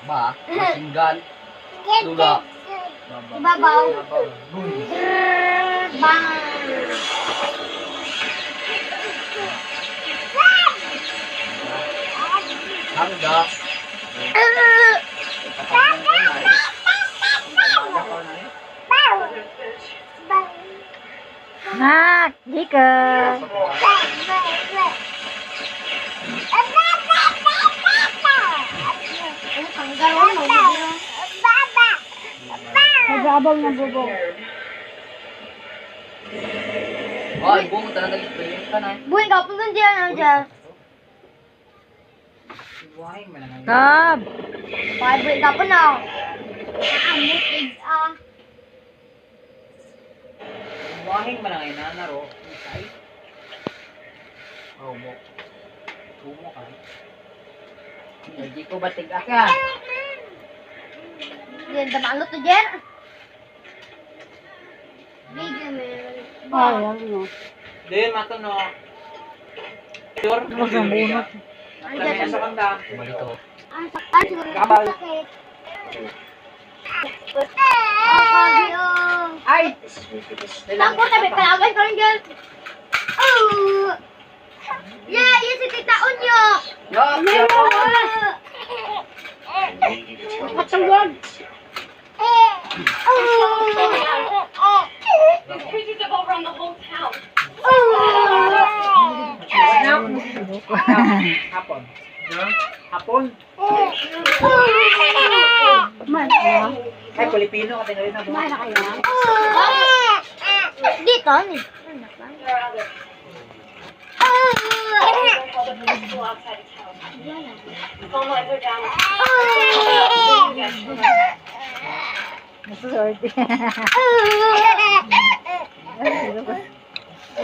Ba, masinggan. Tula. Ibabaw. Bang. Hangga. Nak, jika. Nag-abang na bubong. Ay, buong talaga experience ka na. Buhay ka, punta dyan na dyan. Kab. Buhay ka po na. Naamot is Buhing man ang inanaro. Isay. Oh, mo. Tumo ka. Hindi ko batig ka. Yan, damalo to dyan. Bigyan mo. Ay, ano. Din, mato no. Sure? Huwag ang bunot. Naklayan sa kanda. Malito. Ang saktan, siguro Kabal. ang sakit. Kagi, Ay! Ako, tabi, kalagay ko rin dyan. Oh! Yeah, yan si Tita Unyo. Yuck! Patawag. Hapon. Hapon? Man, Ay, Pilipino ka tingali na man ba? na kayo. Dito, ni. Nasusorte.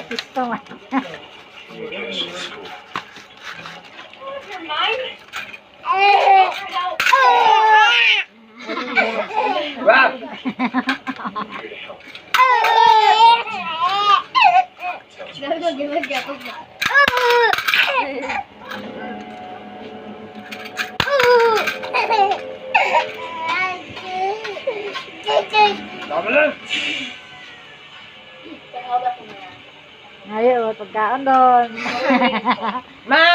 Gusto mo. Rob! Tama lang! Ayaw, pagkaan doon. Ma!